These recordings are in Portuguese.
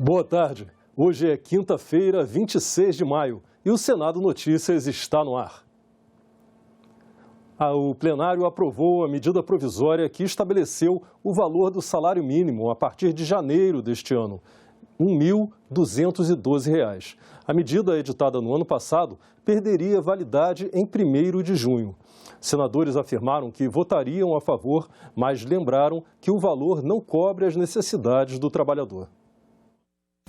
Boa tarde. Hoje é quinta-feira, 26 de maio, e o Senado Notícias está no ar. O plenário aprovou a medida provisória que estabeleceu o valor do salário mínimo a partir de janeiro deste ano, R$ 1.212. A medida editada no ano passado perderia validade em 1º de junho. Senadores afirmaram que votariam a favor, mas lembraram que o valor não cobre as necessidades do trabalhador.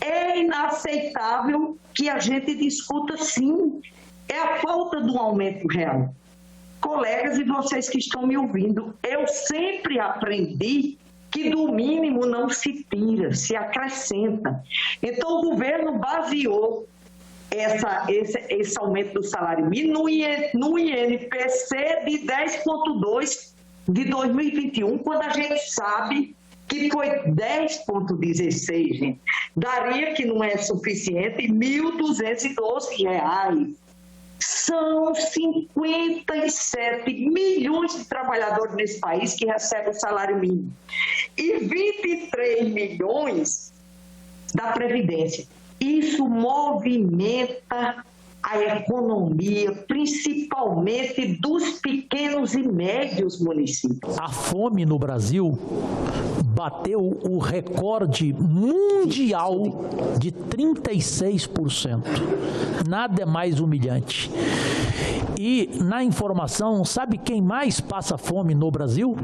É inaceitável que a gente discuta, sim, é a falta do aumento real. Colegas e vocês que estão me ouvindo, eu sempre aprendi que do mínimo não se tira, se acrescenta. Então, o governo baseou esse aumento do salário mínimo no INPC de 10,2 de 2021, quando a gente sabe que foi 10,16, gente. Daria, que não é suficiente, R$ 1.212. São 57 milhões de trabalhadores nesse país que recebem o salário mínimo. E 23 milhões da Previdência. Isso movimenta a economia, principalmente dos pequenos e médios municípios. A fome no Brasil bateu o recorde mundial de 36%. Nada é mais humilhante. E na informação, sabe quem mais passa fome no Brasil?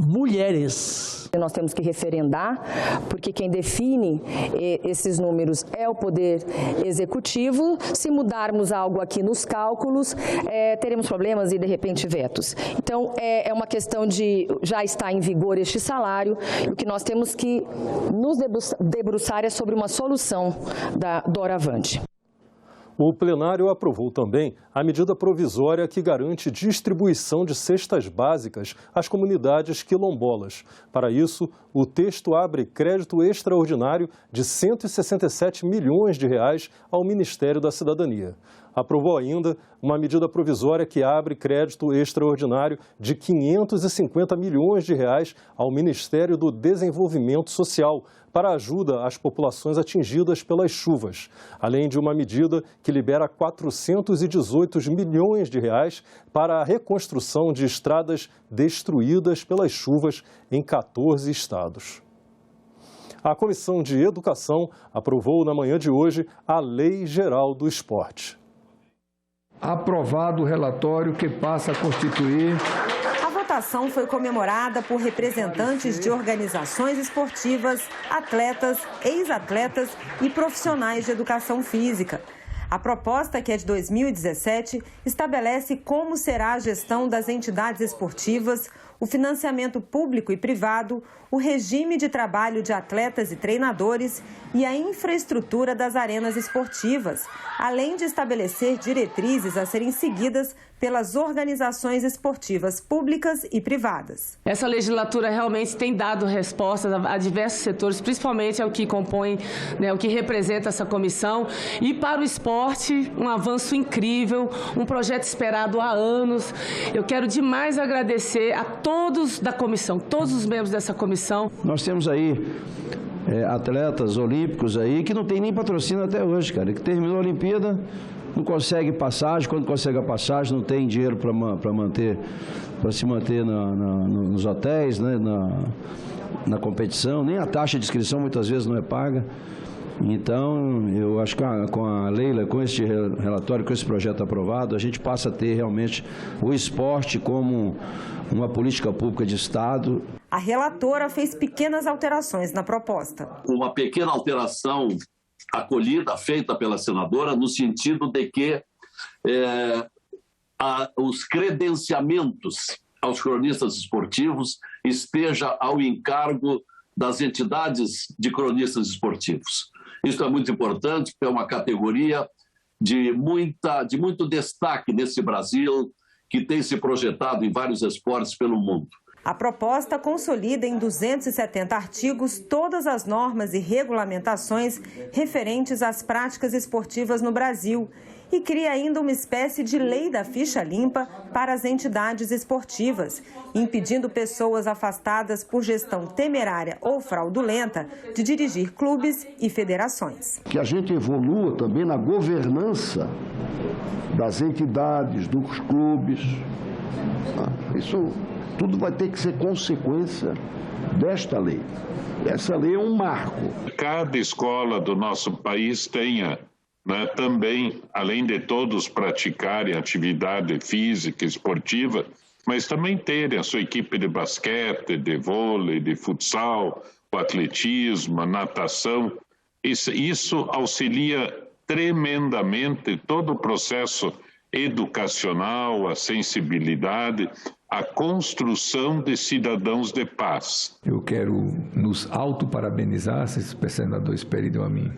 Mulheres. Nós temos que referendar, porque quem define esses números é o Poder Executivo. Se mudarmos algo aqui nos cálculos, teremos problemas e, de repente, vetos. Então, é uma questão de já estar em vigor este salário. E o que nós temos que nos debruçar é sobre uma solução da doravante. O plenário aprovou também a medida provisória que garante distribuição de cestas básicas às comunidades quilombolas. Para isso, o texto abre crédito extraordinário de R$ 167 milhões ao Ministério da Cidadania. Aprovou ainda uma medida provisória que abre crédito extraordinário de R$ 550 milhões ao Ministério do Desenvolvimento Social para ajuda às populações atingidas pelas chuvas, além de uma medida que libera R$ 418 milhões para a reconstrução de estradas destruídas pelas chuvas em 14 estados. A Comissão de Educação aprovou na manhã de hoje a Lei Geral do Esporte. Aprovado o relatório que passa a constituir... A votação foi comemorada por representantes de organizações esportivas, atletas, ex-atletas e profissionais de educação física. A proposta, que é de 2017, estabelece como será a gestão das entidades esportivas, o financiamento público e privado, o regime de trabalho de atletas e treinadores e a infraestrutura das arenas esportivas, além de estabelecer diretrizes a serem seguidas pelas organizações esportivas públicas e privadas. Essa legislatura realmente tem dado respostas a diversos setores, principalmente ao que compõe, o que representa essa comissão. E para o esporte, um avanço incrível, um projeto esperado há anos. Eu quero demais agradecer a todos da comissão, todos os membros dessa comissão. Nós temos aí atletas olímpicos aí que não tem nem patrocínio até hoje, cara, que terminou a Olimpíada, não consegue passagem, quando consegue a passagem não tem dinheiro para se manter nos hotéis, né, na competição, nem a taxa de inscrição muitas vezes não é paga. Então, eu acho que com a Leila, com este relatório, com esse projeto aprovado, a gente passa a ter realmente o esporte como uma política pública de Estado. A relatora fez pequenas alterações na proposta. Uma pequena alteração acolhida, feita pela senadora, no sentido de que os credenciamentos aos cronistas esportivos esteja ao encargo das entidades de cronistas esportivos. Isso é muito importante, porque é uma categoria de muito destaque nesse Brasil, que tem se projetado em vários esportes pelo mundo. A proposta consolida em 270 artigos todas as normas e regulamentações referentes às práticas esportivas no Brasil e cria ainda uma espécie de lei da ficha limpa para as entidades esportivas, impedindo pessoas afastadas por gestão temerária ou fraudulenta de dirigir clubes e federações. Que a gente evolua também na governança das entidades, dos clubes. Isso tudo vai ter que ser consequência desta lei. Essa lei é um marco. Cada escola do nosso país tenha, né, também, além de todos praticarem atividade física, esportiva, mas também terem a sua equipe de basquete, de vôlei, de futsal, o atletismo, a natação. Isso auxilia tremendamente todo o processo educacional, a sensibilidade, a construção de cidadãos de paz. Eu quero nos autoparabenizar, se os senadores pedem a mim,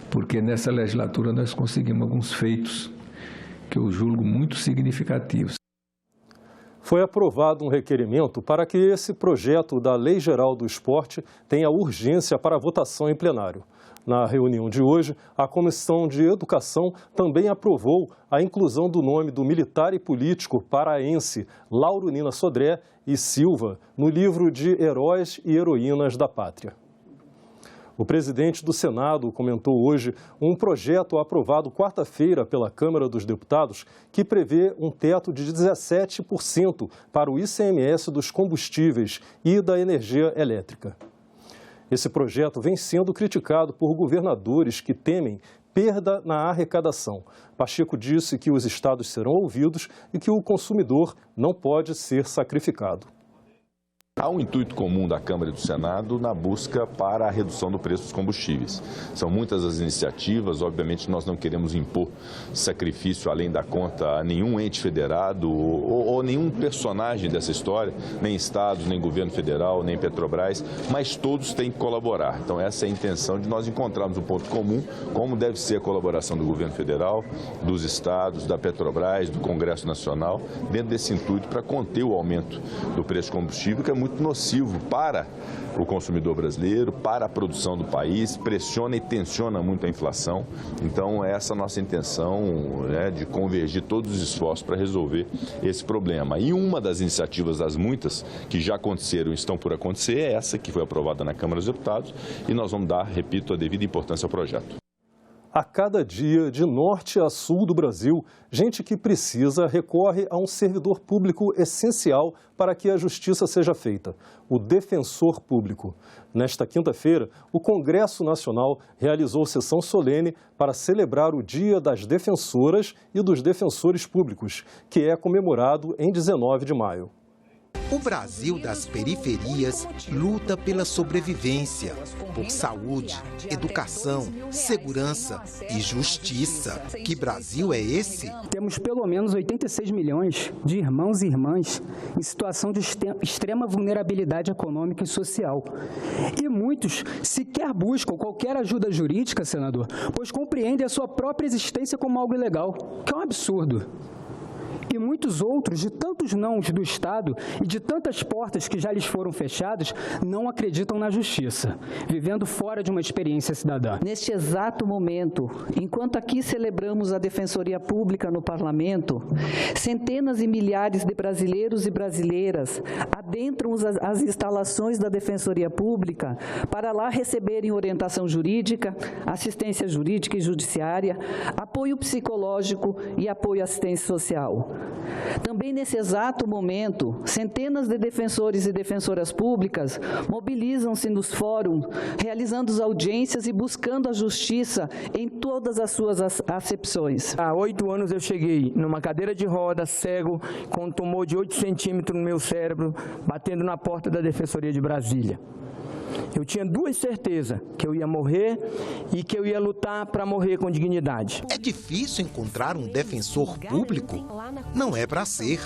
porque nessa legislatura nós conseguimos alguns feitos que eu julgo muito significativos. Foi aprovado um requerimento para que esse projeto da Lei Geral do Esporte tenha urgência para votação em plenário. Na reunião de hoje, a Comissão de Educação também aprovou a inclusão do nome do militar e político paraense Lauro Nina Sodré e Silva no livro de Heróis e Heroínas da Pátria. O presidente do Senado comentou hoje um projeto aprovado quarta-feira pela Câmara dos Deputados que prevê um teto de 17% para o ICMS dos combustíveis e da energia elétrica. Esse projeto vem sendo criticado por governadores que temem perda na arrecadação. Pacheco disse que os estados serão ouvidos e que o consumidor não pode ser sacrificado. Há um intuito comum da Câmara e do Senado na busca para a redução do preço dos combustíveis. São muitas as iniciativas, obviamente nós não queremos impor sacrifício além da conta a nenhum ente federado ou nenhum personagem dessa história, nem estados, nem governo federal, nem Petrobras, mas todos têm que colaborar. Então essa é a intenção de nós encontrarmos um ponto comum, como deve ser a colaboração do governo federal, dos estados, da Petrobras, do Congresso Nacional, dentro desse intuito para conter o aumento do preço do combustível, que é muito nocivo para o consumidor brasileiro, para a produção do país, pressiona e tensiona muito a inflação. Então, essa é a nossa intenção, né, de convergir todos os esforços para resolver esse problema. E uma das iniciativas, das muitas que já aconteceram e estão por acontecer, é essa que foi aprovada na Câmara dos Deputados e nós vamos dar, repito, a devida importância ao projeto. A cada dia, de norte a sul do Brasil, gente que precisa recorre a um servidor público essencial para que a justiça seja feita, o defensor público. Nesta quinta-feira, o Congresso Nacional realizou sessão solene para celebrar o Dia das Defensoras e dos Defensores Públicos, que é comemorado em 19 de maio. O Brasil das periferias luta pela sobrevivência, por saúde, educação, segurança e justiça. Que Brasil é esse? Temos pelo menos 86 milhões de irmãos e irmãs em situação de extrema vulnerabilidade econômica e social. E muitos sequer buscam qualquer ajuda jurídica, senador, pois compreendem a sua própria existência como algo ilegal, que é um absurdo. E muitos outros, de tantos nãos do Estado e de tantas portas que já lhes foram fechadas, não acreditam na justiça, vivendo fora de uma experiência cidadã. Neste exato momento, enquanto aqui celebramos a Defensoria Pública no Parlamento, centenas e milhares de brasileiros e brasileiras adentram as instalações da Defensoria Pública para lá receberem orientação jurídica, assistência jurídica e judiciária, apoio psicológico e apoio à assistência social. Também nesse exato momento, centenas de defensores e defensoras públicas mobilizam-se nos fóruns, realizando as audiências e buscando a justiça em todas as suas acepções. Há 8 anos eu cheguei numa cadeira de roda, cego, com um tumor de 8 centímetros no meu cérebro, batendo na porta da Defensoria de Brasília. Eu tinha 2 certezas, que eu ia morrer e que eu ia lutar para morrer com dignidade. É difícil encontrar um defensor público? Não é para ser.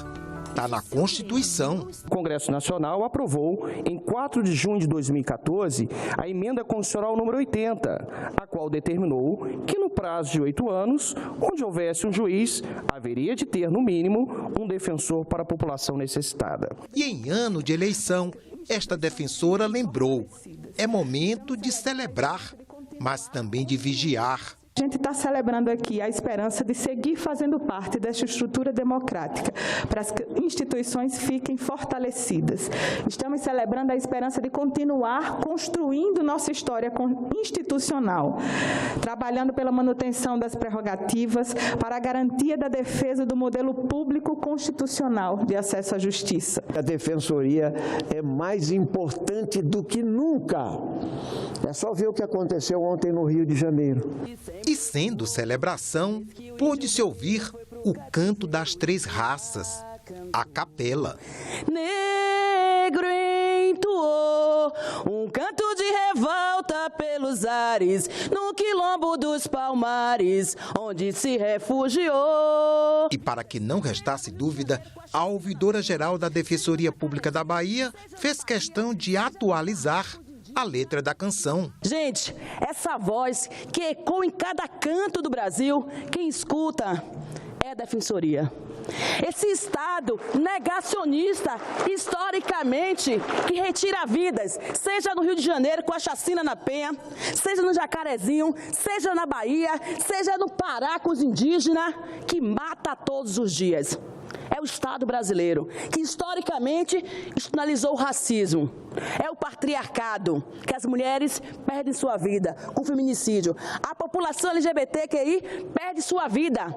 Está na Constituição. O Congresso Nacional aprovou, em 4 de junho de 2014, a emenda constitucional número 80, a qual determinou que no prazo de 8 anos, onde houvesse um juiz, haveria de ter, no mínimo, um defensor para a população necessitada. E em ano de eleição, esta defensora lembrou, é momento de celebrar, mas também de vigiar. A gente está celebrando aqui a esperança de seguir fazendo parte desta estrutura democrática, para que as instituições fiquem fortalecidas. Estamos celebrando a esperança de continuar construindo nossa história institucional, trabalhando pela manutenção das prerrogativas para a garantia da defesa do modelo público constitucional de acesso à justiça. A Defensoria é mais importante do que nunca. É só ver o que aconteceu ontem no Rio de Janeiro. E sendo celebração, pôde-se ouvir o canto das três raças, a capela. Negro entoou um canto de revolta pelos ares, no quilombo dos Palmares, onde se refugiou. E para que não restasse dúvida, a ouvidora-geral da Defensoria Pública da Bahia fez questão de atualizar a letra da canção. Gente, essa voz que ecoa em cada canto do Brasil, quem escuta é a Defensoria. Esse Estado negacionista, historicamente, que retira vidas, seja no Rio de Janeiro com a chacina na Penha, seja no Jacarezinho, seja na Bahia, seja no Pará com os indígenas, que mata todos os dias. É o Estado brasileiro, que historicamente institucionalizou o racismo. É o patriarcado, que as mulheres perdem sua vida com feminicídio. A população LGBTQI perde sua vida.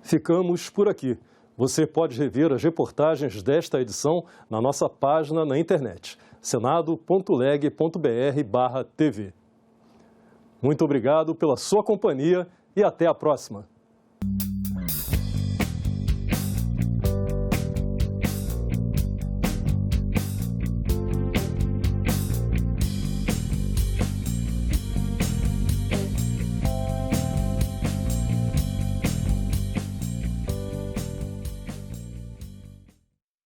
Ficamos por aqui. Você pode rever as reportagens desta edição na nossa página na internet, senado.leg.br/tv. Muito obrigado pela sua companhia e até a próxima.